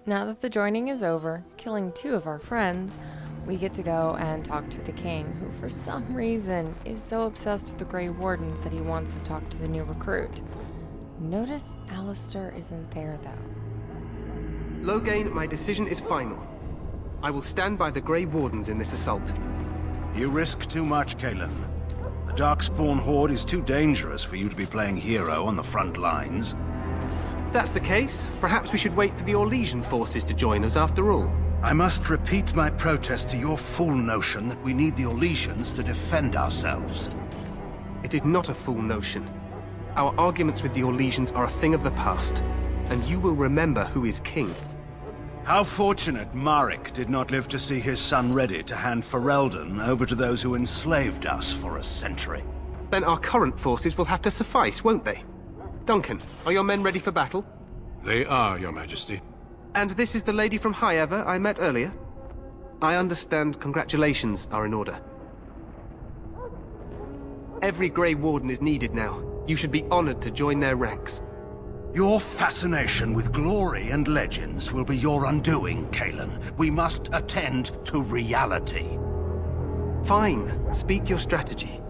Now that the joining is over, killing 2 of our friends, we get to go and talk to the king, who for some reason is so obsessed with the Grey Wardens that he wants to talk to the new recruit. Notice Alistair isn't there though. Loghain, my decision is final. I will stand by the Grey Wardens in this assault. You risk too much, Kalen. The Darkspawn Horde is too dangerous for you to be playing hero on the front lines. If that's the case, perhaps we should wait for the Orlesian forces to join us after all. I must repeat my protest to your fool notion that we need the Orlesians to defend ourselves. It is not a fool notion. Our arguments with the Orlesians are a thing of the past, and you will remember who is king. How fortunate Marek did not live to see his son ready to hand Ferelden over to those who enslaved us for a century. Then our current forces will have to suffice, won't they? Duncan, are your men ready for battle? They are, Your Majesty. And this is the lady from High Ever I met earlier? I understand congratulations are in order. Every Grey Warden is needed now. You should be honored to join their ranks. Your fascination with glory and legends will be your undoing, Kalen. We must attend to reality. Fine. Speak your strategy.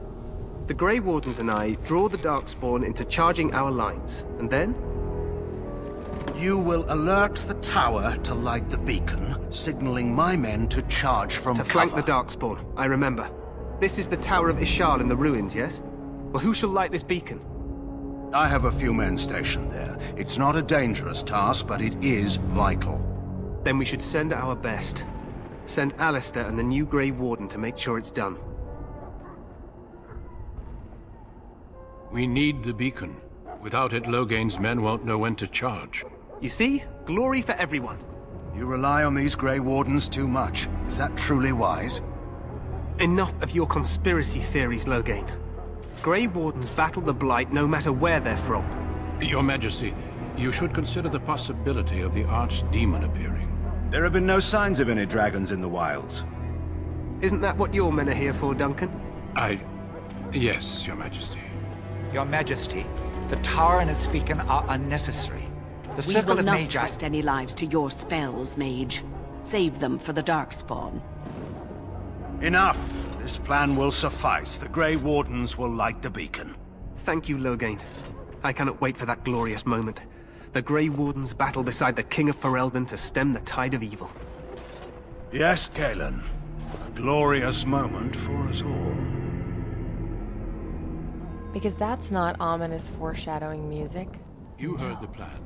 The Grey Wardens and I draw the Darkspawn into charging our lines, and then? You will alert the tower to light the beacon, signaling my men to charge from cover. To flank the Darkspawn, I remember. This is the Tower of Ishal in the ruins, yes? Well, who shall light this beacon? I have a few men stationed there. It's not a dangerous task, but it is vital. Then we should send our best. Send Alistair and the new Grey Warden to make sure it's done. We need the beacon. Without it, Loghain's men won't know when to charge. You see? Glory for everyone. You rely on these Grey Wardens too much. Is that truly wise? Enough of your conspiracy theories, Loghain. Grey Wardens battle the Blight no matter where they're from. Your Majesty, you should consider the possibility of the Archdemon appearing. There have been no signs of any dragons in the wilds. Isn't that what your men are here for, Duncan? Yes, Your Majesty. Your Majesty, the tower and its beacon are unnecessary. The We Circle will of not Magi... trust any lives to your spells, Mage. Save them for the Darkspawn. Enough! This plan will suffice. The Grey Wardens will light the beacon. Thank you, Loghain. I cannot wait for that glorious moment. The Grey Wardens battle beside the King of Ferelden to stem the tide of evil. Yes, Kalen. A glorious moment for us all. Because that's not ominous foreshadowing music. You heard the plan.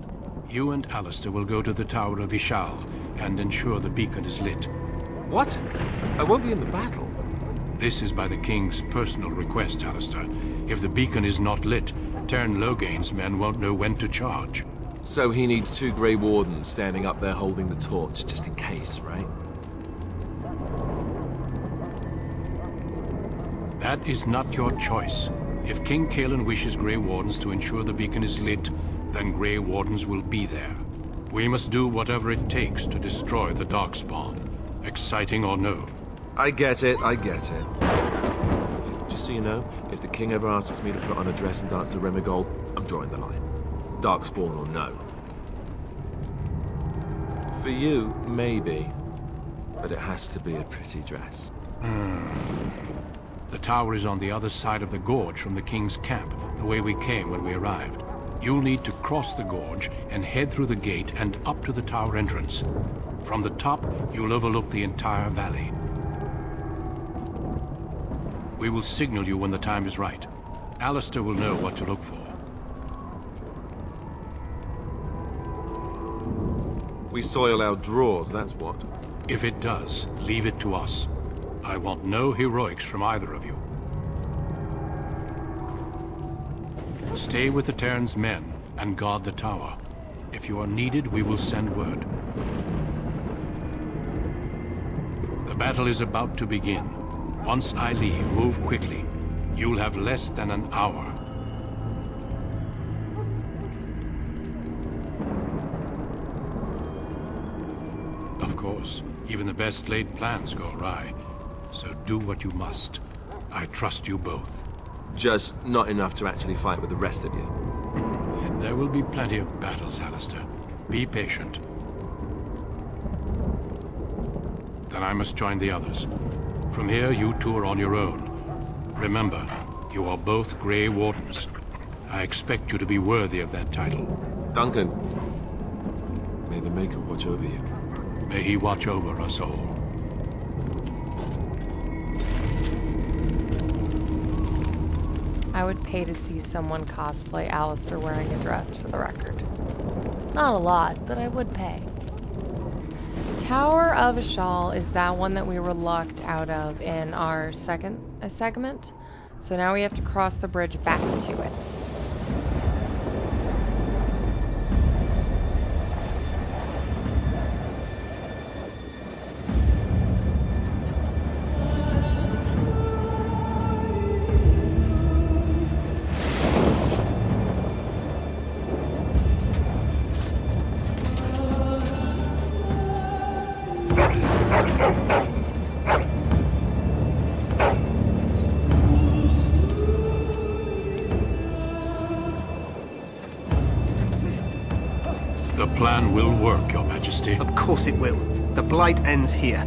You and Alistair will go to the Tower of Ishal and ensure the beacon is lit. What? I won't be in the battle. This is by the King's personal request, Alistair. If the beacon is not lit, Tern Loghain's men won't know when to charge. So he needs 2 Grey Wardens standing up there holding the torch, just in case, right? That is not your choice. If King Kalen wishes Grey Wardens to ensure the beacon is lit, then Grey Wardens will be there. We must do whatever it takes to destroy the Darkspawn, exciting or no. I get it, I get it. Just so you know, if the King ever asks me to put on a dress and dance to Remigold, I'm drawing the line. Darkspawn or no. For you, maybe. But it has to be a pretty dress. The tower is on the other side of the gorge from the King's camp, the way we came when we arrived. You'll need to cross the gorge and head through the gate and up to the tower entrance. From the top, you'll overlook the entire valley. We will signal you when the time is right. Alistair will know what to look for. We soil our drawers, that's what. If it does, leave it to us. I want no heroics from either of you. Stay with the Terran's men and guard the tower. If you are needed, we will send word. The battle is about to begin. Once I leave, move quickly. You'll have less than an hour. Of course, even the best laid plans go awry. So do what you must. I trust you both. Just not enough to actually fight with the rest of you. There will be plenty of battles, Alistair. Be patient. and I must join the others. From here, you two are on your own. Remember, you are both Grey Wardens. I expect you to be worthy of that title. Duncan, may the Maker watch over you. May he watch over us all. I would pay to see someone cosplay Alistair wearing a dress, for the record. Not a lot, but I would pay. The Tower of Ishal is that one that we were locked out of in our second segment. So now we have to cross the bridge back to it. The plan will work, Your Majesty. Of course it will. The Blight ends here.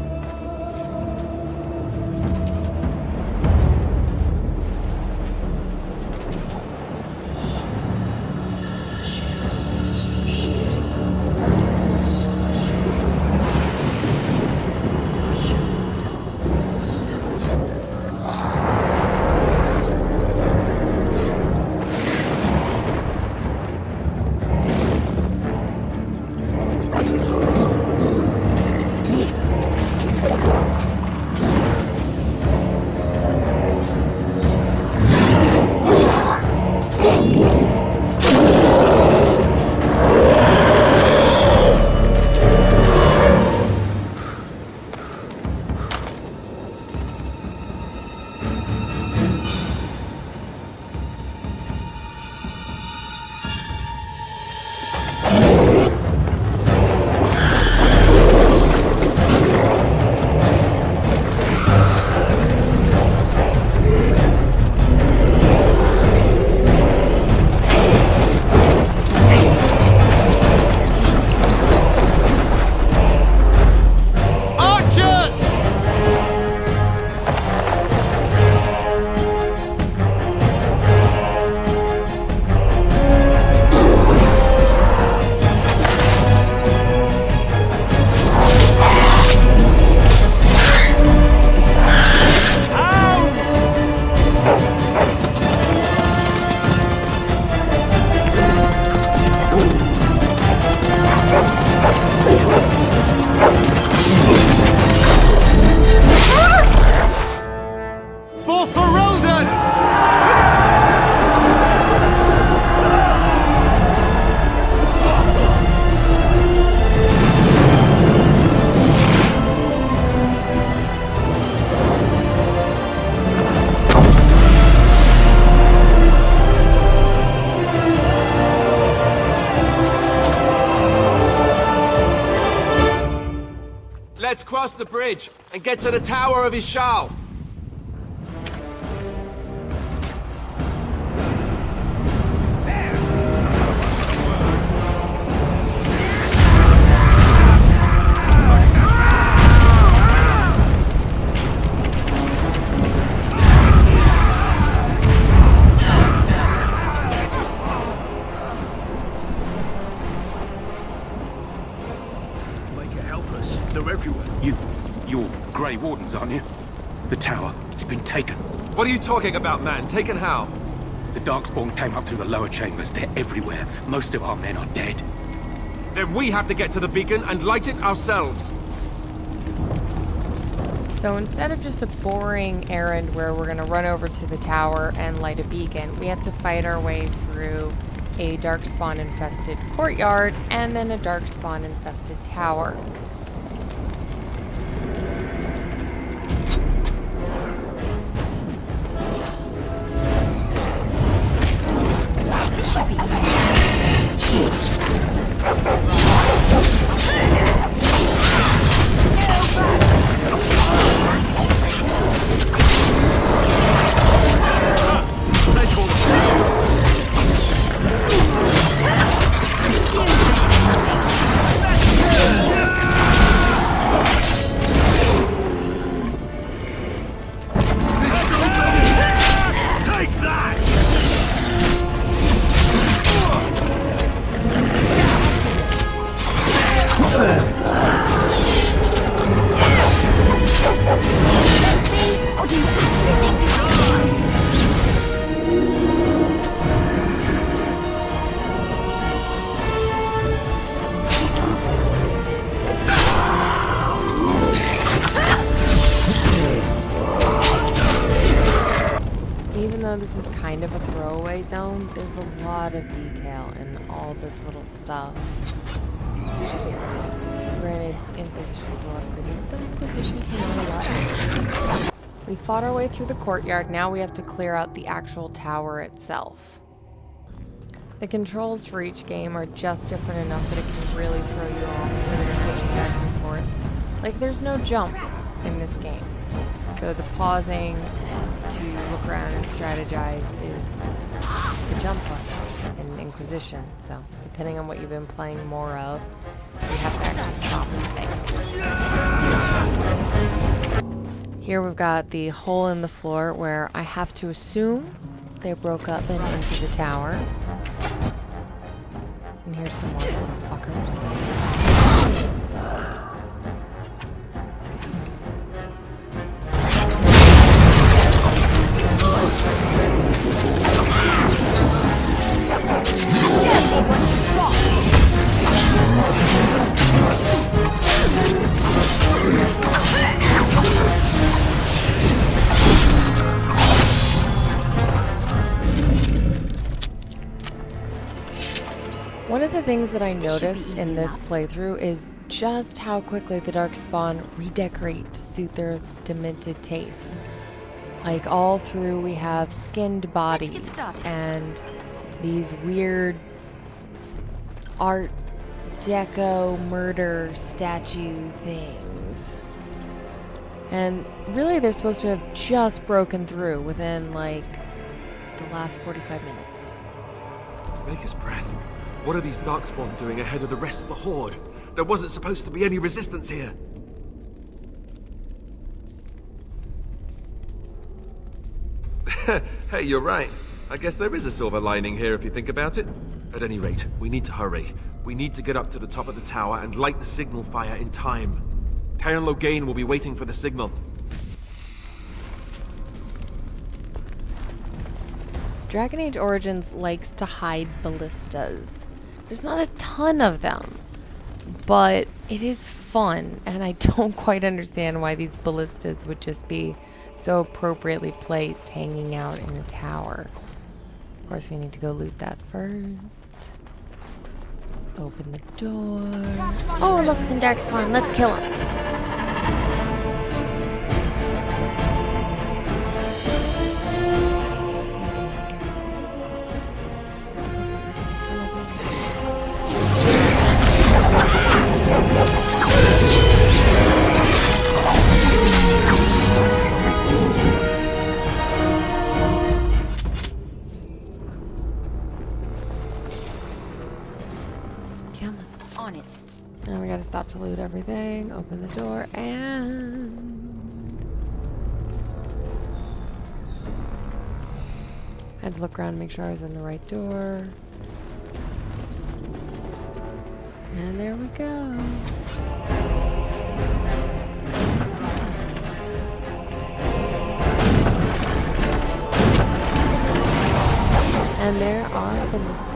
Let's cross the bridge and get to the Tower of Ishal. They're everywhere. You're Grey Wardens, aren't you? The tower, it's been taken. What are you talking about, man? Taken how? The Darkspawn came up through the lower chambers. They're everywhere. Most of our men are dead. Then we have to get to the beacon and light it ourselves. So instead of just a boring errand where we're going to run over to the tower and light a beacon, we have to fight our way through a Darkspawn infested courtyard and then a Darkspawn infested tower. Or do you actually think this is fun? Even though this is kind of a throwaway zone, there's a lot of detail in all this little stuff. Granted, Inquisition's a lot prettier, but Inquisition came out a lot. We fought our way through the courtyard, now we have to clear out the actual tower itself. The controls for each game are just different enough that it can really throw you off when you're switching back and forth. Like, there's no jump in this game. So the pausing to look around and strategize is the jump button in Inquisition. So depending on what you've been playing more of, you have to actually stop and think. Here we've got the hole in the floor where I have to assume they broke up and into the tower. And here's some more little fuckers. One of the things that I noticed in this playthrough is just how quickly the Darkspawn redecorate to suit their demented taste. Like, all through we have skinned bodies and these weird art deco murder statue things. And really they're supposed to have just broken through within like the last 45 minutes. Maker's breath. What are these Darkspawn doing ahead of the rest of the Horde? There wasn't supposed to be any resistance here. Hey, you're right. I guess there is a silver lining here if you think about it. At any rate, we need to hurry. We need to get up to the top of the tower and light the signal fire in time. Taron Loghain will be waiting for the signal. Dragon Age Origins likes to hide ballistas. There's not a ton of them, but it is fun, and I don't quite understand why these ballistas would just be so appropriately placed hanging out in a tower. Of course, we need to go loot that first. Open the door. Oh, look, it's in Darkspawn. Let's kill him. Come on it. Now we gotta stop to loot everything, open the door, and... I had to look around and make sure I was in the right door. And there we go. And there are ballistas.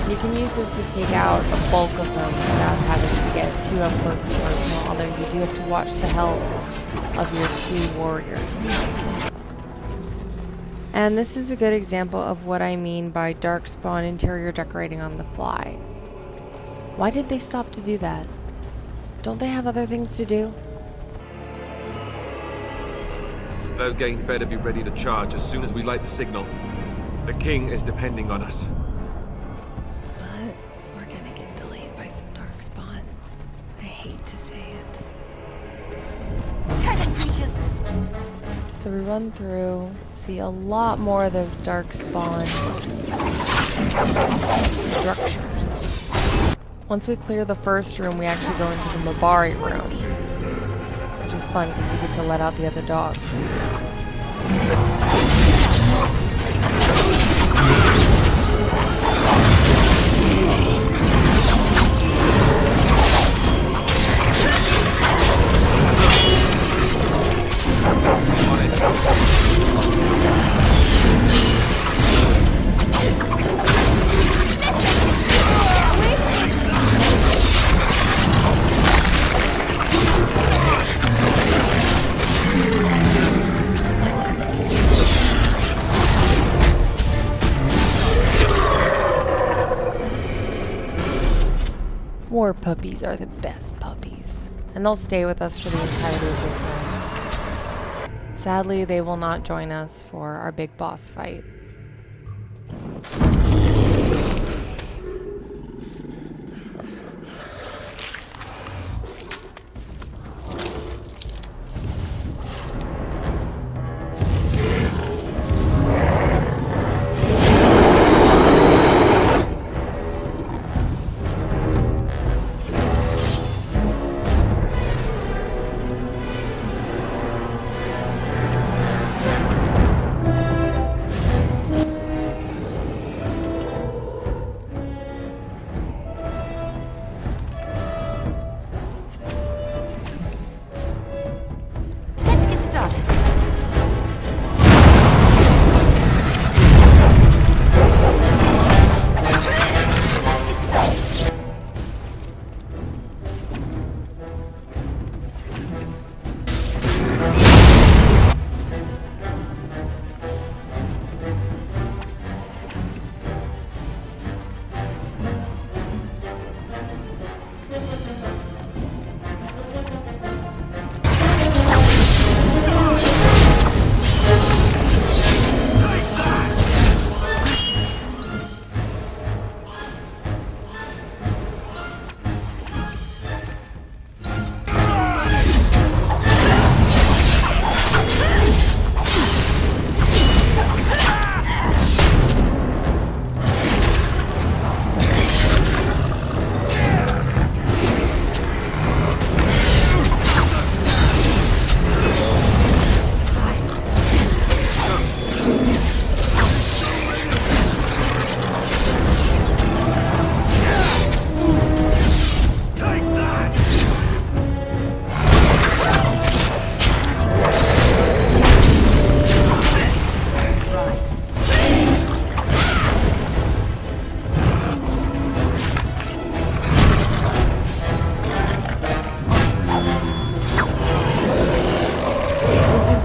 You can use this to take out a bulk of them without having to get too up close and personal, although you do have to watch the health of your two warriors. And this is a good example of what I mean by Darkspawn interior decorating on the fly. Why did they stop to do that? Don't they have other things to do? Loghain better be ready to charge as soon as we light the signal. The king is depending on us. But we're gonna get delayed by some Darkspawn. I hate to say it. So we run through, see a lot more of those Darkspawn structures. Once we clear the first room, we actually go into the Mabari room, which is fun because we get to let out the other dogs. War puppies are the best puppies, and they'll stay with us for the entirety of this run. Sadly, they will not join us for our big boss fight. Let's get started.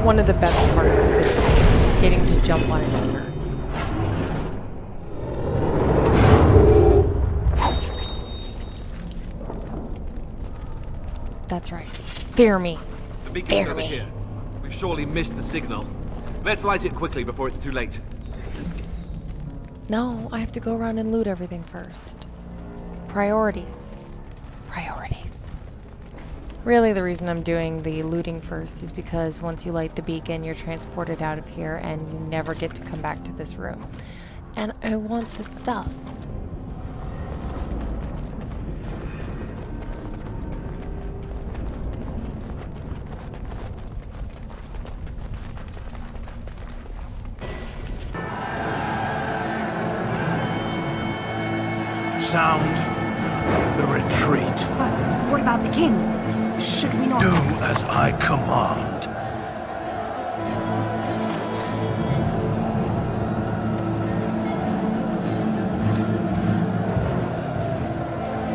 One of the best parts of this game, getting to jump on an anchor. That's right. Fear me. The beacon's Fear over me. here. We've surely missed the signal. Let's light it quickly before it's too late. No, I have to go around and loot everything first. Priorities. Priorities. Really, the reason I'm doing the looting first is because once you light the beacon, you're transported out of here and you never get to come back to this room. And I want the stuff. Sound the retreat. But what about the king? Should we not... Do as I command.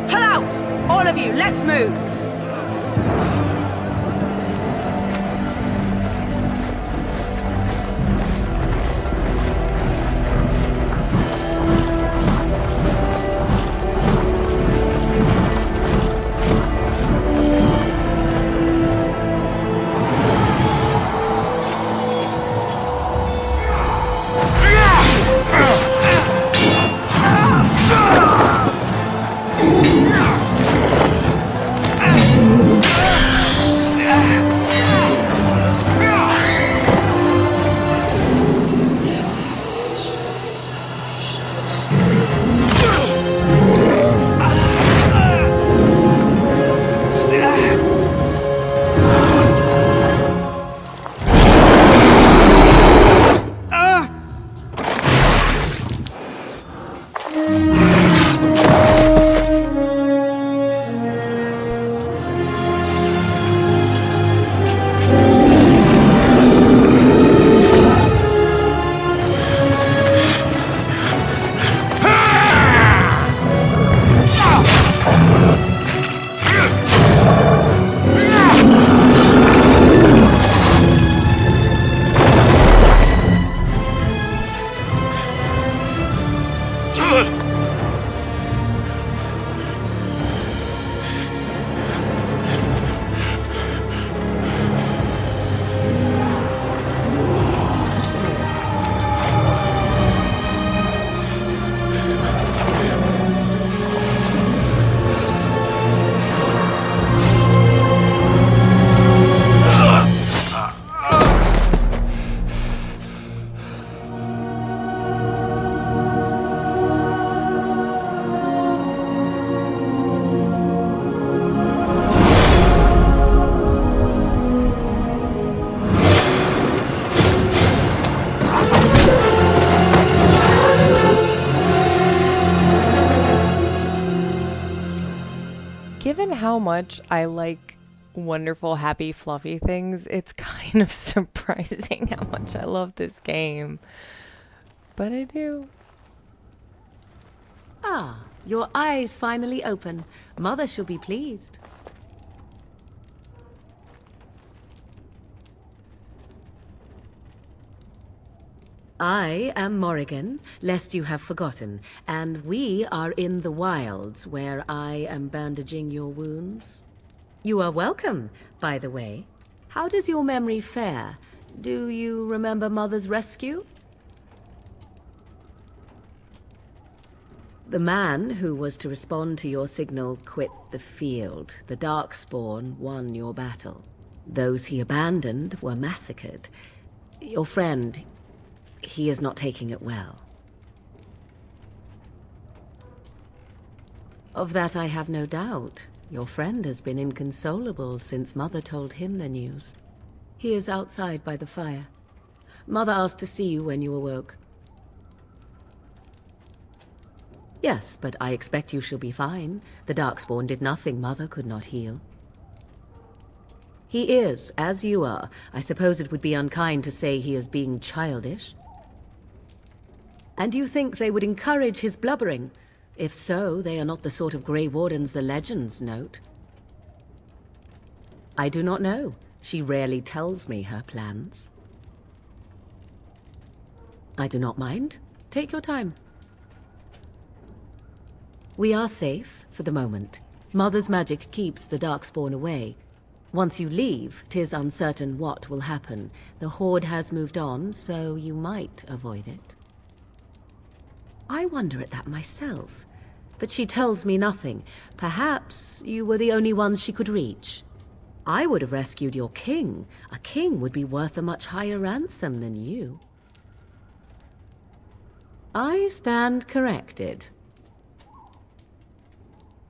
Pull out! All of you, let's move! Given how much I like wonderful, happy, fluffy things, it's kind of surprising how much I love this game. But I do. Ah, your eyes finally open. Mother shall be pleased. I am Morrigan, lest you have forgotten, and we are in the wilds where I am bandaging your wounds. You are welcome, by the way. How does your memory fare? Do you remember Mother's rescue? The man who was to respond to your signal quit the field. The Darkspawn won your battle. Those he abandoned were massacred. Your friend, he is not taking it well. Of that I have no doubt. Your friend has been inconsolable since Mother told him the news. He is outside by the fire. Mother asked to see you when you awoke. Yes, but I expect you shall be fine. The Darkspawn did nothing Mother could not heal. He is, as you are. I suppose it would be unkind to say he is being childish. And you think they would encourage his blubbering? If so, they are not the sort of Grey Wardens the legends note. I do not know. She rarely tells me her plans. I do not mind. Take your time. We are safe, for the moment. Mother's magic keeps the Darkspawn away. Once you leave, 'tis uncertain what will happen. The Horde has moved on, so you might avoid it. I wonder at that myself, but she tells me nothing. Perhaps you were the only ones she could reach. I would have rescued your king. A king would be worth a much higher ransom than you. I stand corrected.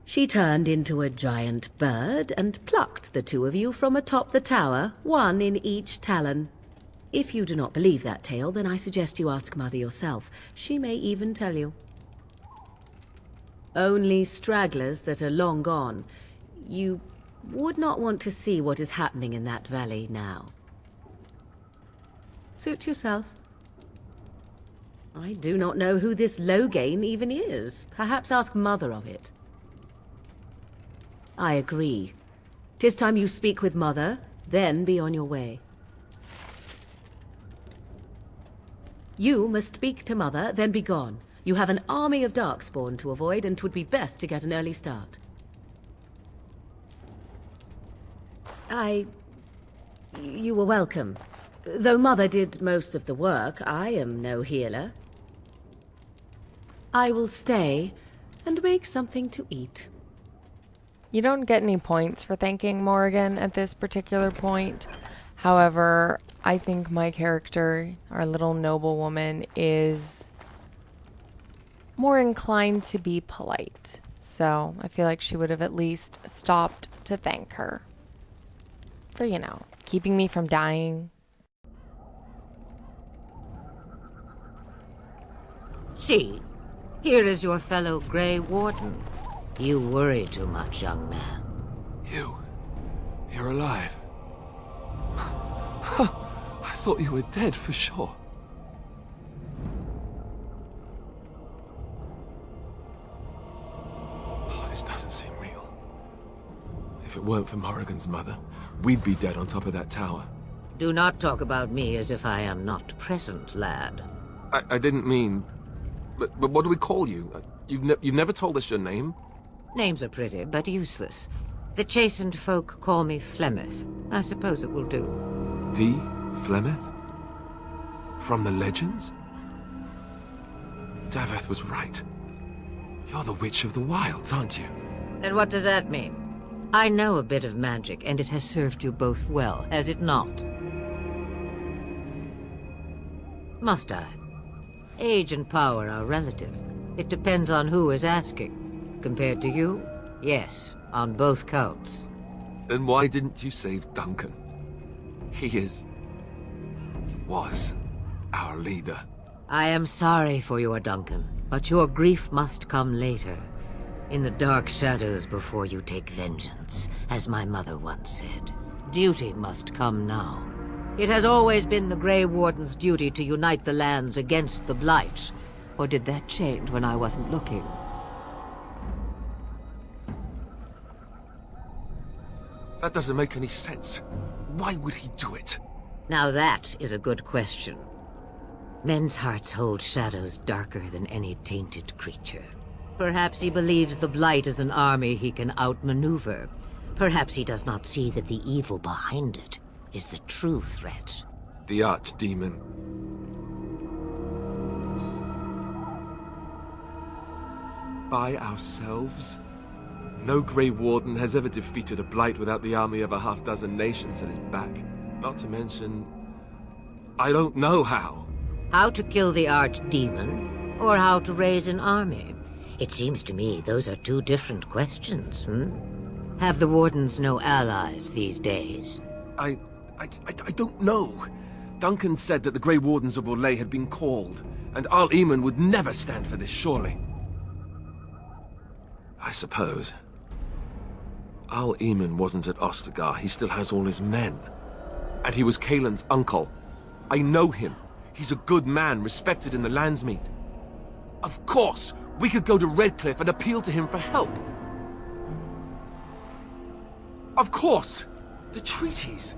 She turned into a giant bird and plucked the two of you from atop the tower, one in each talon. If you do not believe that tale, then I suggest you ask Mother yourself. She may even tell you. Only stragglers that are long gone. You would not want to see what is happening in that valley now. Suit yourself. I do not know who this Loghain even is. Perhaps ask Mother of it. I agree. 'Tis time you speak with Mother, then be on your way. You must speak to Mother, then be gone. You have an army of Darkspawn to avoid, and 'twould be best to get an early start. You were welcome. Though Mother did most of the work, I am no healer. I will stay and make something to eat. You don't get any points for thanking Morrigan at this particular point. However, I think my character, our little noblewoman, is more inclined to be polite. So I feel like she would have at least stopped to thank her for, you know, keeping me from dying. See, here is your fellow Grey Warden. You worry too much, young man. You're alive. I thought you were dead for sure. Oh, this doesn't seem real. If it weren't for Morrigan's mother, we'd be dead on top of that tower. Do not talk about me as if I am not present, lad. I didn't mean... But what do we call you? You've never told us your name? Names are pretty, but useless. The chastened folk call me Flemeth. I suppose it will do. The Flemeth? From the legends? Daveth was right. You're the Witch of the Wilds, aren't you? And what does that mean? I know a bit of magic, and it has served you both well, has it not? Must I? Age and power are relative. It depends on who is asking. Compared to you, yes, on both counts. Then why didn't you save Duncan? He was our leader. I am sorry for your Duncan, but your grief must come later. In the dark shadows before you take vengeance, as my mother once said. Duty must come now. It has always been the Grey Warden's duty to unite the lands against the Blight. Or did that change when I wasn't looking? That doesn't make any sense. Why would he do it? Now that is a good question. Men's hearts hold shadows darker than any tainted creature. Perhaps he believes the Blight is an army he can outmaneuver. Perhaps he does not see that the evil behind it is the true threat. The Archdemon. By ourselves? No Grey Warden has ever defeated a Blight without the army of a half-dozen nations at his back. Not to mention... I don't know how. How to kill the Archdemon, or how to raise an army? It seems to me those are two different questions, Have the Wardens no allies these days? I don't know. Duncan said that the Grey Wardens of Orlais had been called, and Arl Eamon would never stand for this, surely. I suppose. Arl Eamon wasn't at Ostagar. He still has all his men. And he was Caelan's uncle. I know him. He's a good man, respected in the Landsmeet. Of course, we could go to Redcliffe and appeal to him for help. Of course! The treaties!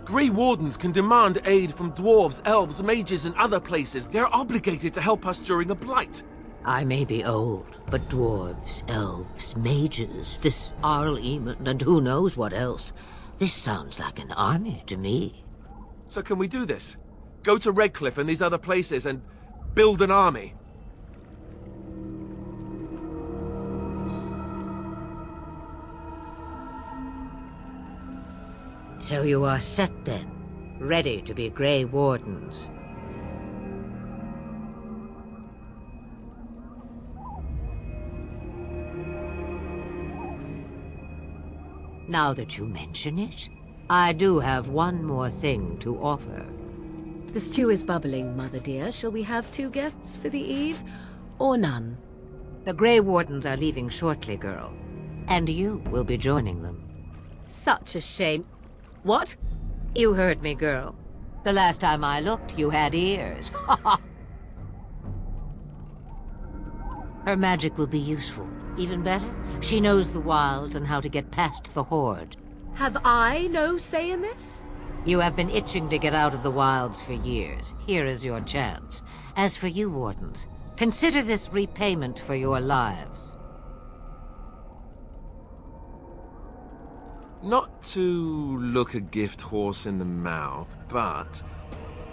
Grey Wardens can demand aid from dwarves, elves, mages, and other places. They're obligated to help us during a blight. I may be old, but dwarves, elves, mages, this Arl Eamon, and who knows what else. This sounds like an army to me. So can we do this? Go to Redcliffe and these other places and build an army? So you are set then, ready to be Grey Wardens. Now that you mention it, I do have one more thing to offer. The stew is bubbling, Mother dear. Shall we have 2 guests for the eve, or none? The Grey Wardens are leaving shortly, girl. And you will be joining them. Such a shame. What? You heard me, girl. The last time I looked, you had ears. Her magic will be useful. Even better, she knows the wilds and how to get past the Horde. Have I no say in this? You have been itching to get out of the wilds for years. Here is your chance. As for you, Wardens, consider this repayment for your lives. Not to look a gift horse in the mouth, but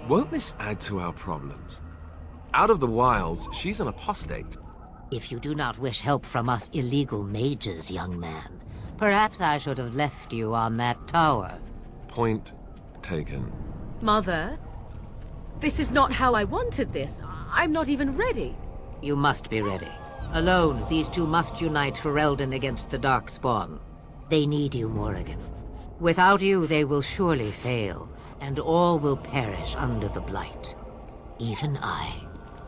won't this add to our problems? Out of the wilds, she's an apostate. If you do not wish help from us illegal mages, young man, perhaps I should have left you on that tower. Point taken. Mother, this is not how I wanted this. I'm not even ready. You must be ready. Alone, these two must unite Ferelden against the Darkspawn. They need you, Morrigan. Without you, they will surely fail, and all will perish under the Blight. Even I.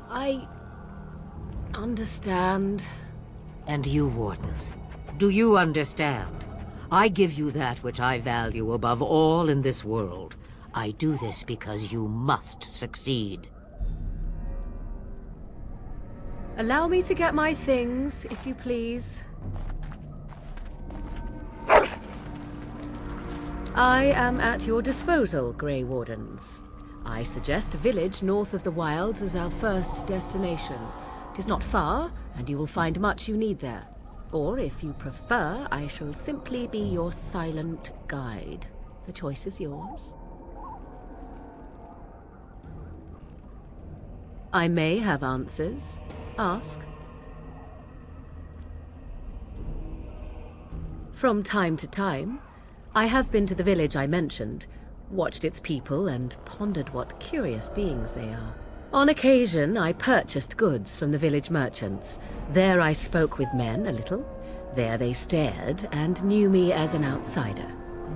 I understand. And you, Wardens, do you understand? I give you that which I value above all in this world. I do this because you must succeed. Allow me to get my things, if you please. I am at your disposal, Grey Wardens. I suggest a village north of the wilds as our first destination. It is not far, and you will find much you need there. Or, if you prefer, I shall simply be your silent guide. The choice is yours. I may have answers. Ask. From time to time, I have been to the village I mentioned, watched its people, and pondered what curious beings they are. On occasion, I purchased goods from the village merchants. There I spoke with men a little. There they stared and knew me as an outsider.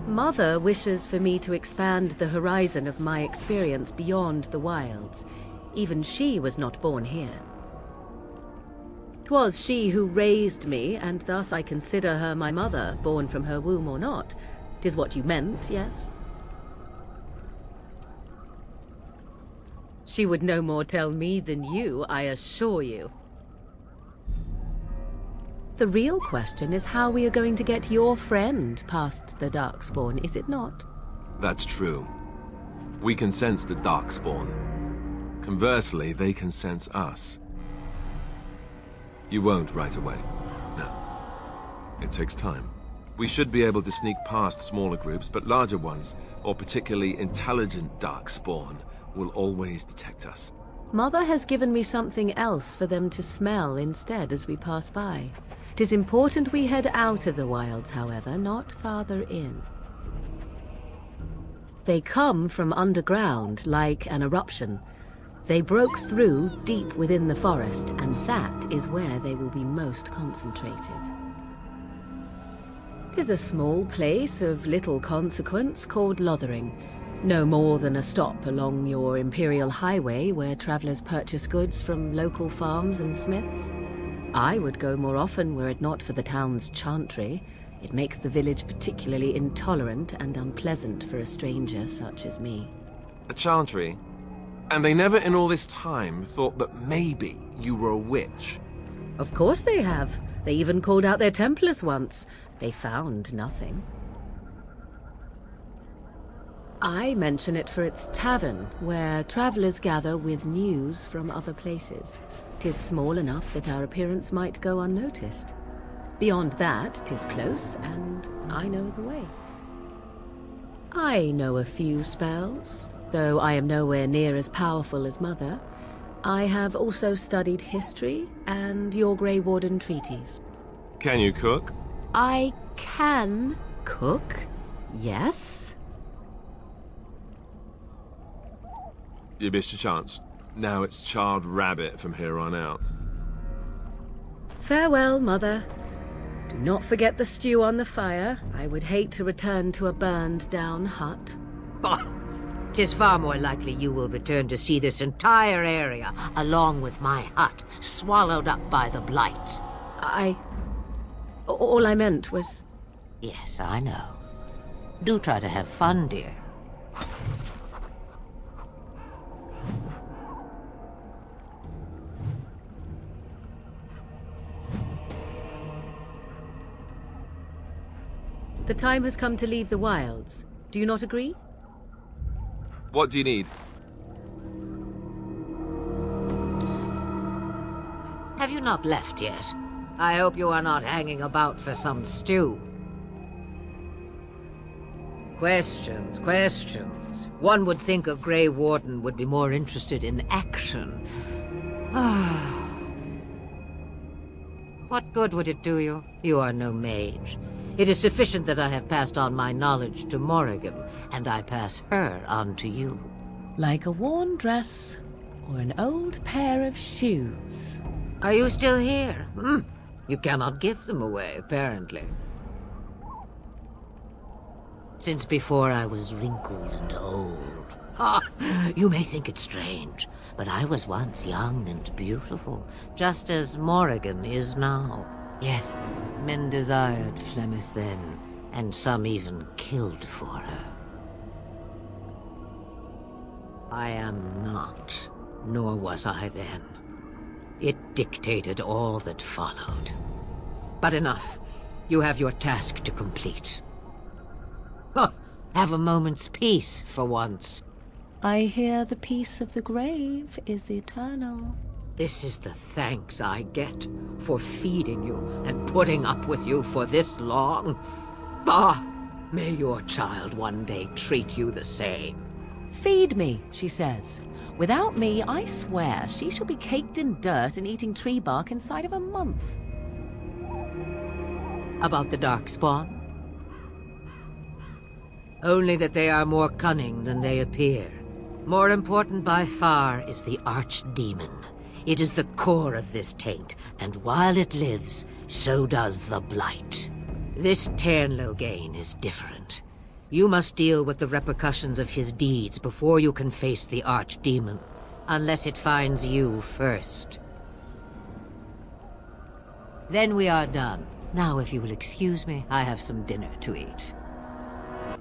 Mother wishes for me to expand the horizon of my experience beyond the wilds. Even she was not born here. 'Twas she who raised me, and thus I consider her my mother, born from her womb or not. 'Tis what you meant, yes? She would no more tell me than you, I assure you. The real question is how we are going to get your friend past the Darkspawn, is it not? That's true. We can sense the Darkspawn. Conversely, they can sense us. You won't right away. No. It takes time. We should be able to sneak past smaller groups, but larger ones, or particularly intelligent Darkspawn, will always detect us. Mother has given me something else for them to smell instead as we pass by. 'Tis important we head out of the wilds, however, not farther in. They come from underground, like an eruption. They broke through deep within the forest, and that is where they will be most concentrated. 'Tis a small place of little consequence called Lothering. No more than a stop along your Imperial Highway where travelers purchase goods from local farms and smiths. I would go more often were it not for the town's chantry. It makes the village particularly intolerant and unpleasant for a stranger such as me. A chantry? And they never in all this time thought that maybe you were a witch? Of course they have. They even called out their Templars once. They found nothing. I mention it for its tavern, where travelers gather with news from other places. 'Tis small enough that our appearance might go unnoticed. Beyond that, 'tis close, and I know the way. I know a few spells, though I am nowhere near as powerful as Mother. I have also studied history and your Grey Warden treaties. Can you cook? I can cook, yes. You missed your chance. Now it's charred rabbit from here on out. Farewell, Mother. Do not forget the stew on the fire. I would hate to return to a burned-down hut. Bah! 'Tis far more likely you will return to see this entire area, along with my hut, swallowed up by the blight. All I meant was... Yes, I know. Do try to have fun, dear. The time has come to leave the wilds. Do you not agree? What do you need? Have you not left yet? I hope you are not hanging about for some stew. Questions, questions. One would think a Grey Warden would be more interested in action. What good would it do you? You are no mage. It is sufficient that I have passed on my knowledge to Morrigan, and I pass her on to you. Like a worn dress or an old pair of shoes. Are you still here? You cannot give them away, apparently. Since before I was wrinkled and old. You may think it strange, but I was once young and beautiful, just as Morrigan is now. Yes, men desired Flemeth then, and some even killed for her. I am not, nor was I then. It dictated all that followed. But enough. You have your task to complete. Have a moment's peace for once. I hear the peace of the grave is eternal. This is the thanks I get for feeding you and putting up with you for this long. Bah! May your child one day treat you the same. Feed me, she says. Without me, I swear, she shall be caked in dirt and eating tree bark inside of a month. About the Darkspawn? Only that they are more cunning than they appear. More important by far is the Archdemon. It is the core of this taint, and while it lives, so does the Blight. This Tairn Logain is different. You must deal with the repercussions of his deeds before you can face the Archdemon, unless it finds you first. Then we are done. Now, if you will excuse me, I have some dinner to eat.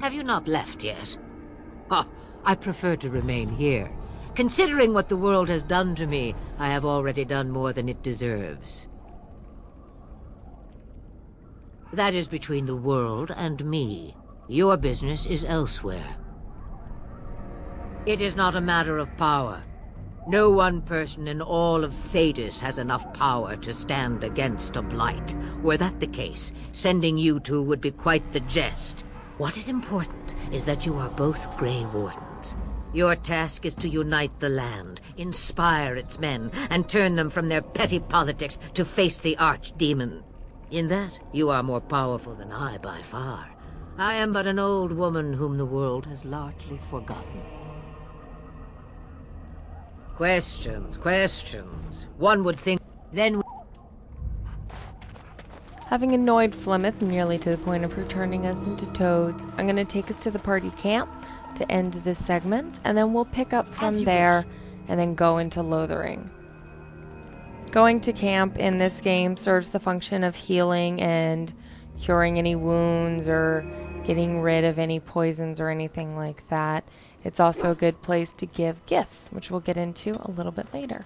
Have you not left yet? Oh, I prefer to remain here. Considering what the world has done to me, I have already done more than it deserves. That is between the world and me. Your business is elsewhere. It is not a matter of power. No one person in all of Thedas has enough power to stand against a blight. Were that the case, sending you two would be quite the jest. What is important is that you are both Grey Wardens. Your task is to unite the land, inspire its men, and turn them from their petty politics to face the archdemon. In that, you are more powerful than I by far. I am but an old woman whom the world has largely forgotten. Questions. One would think... Then... Having annoyed Flemeth nearly to the point of her turning us into toads, I'm going to take us to the party camp to end this segment, and then we'll pick up from there and then go into Lothering. Going to camp in this game serves the function of healing and curing any wounds or getting rid of any poisons or anything like that. It's also a good place to give gifts, which we'll get into a little bit later.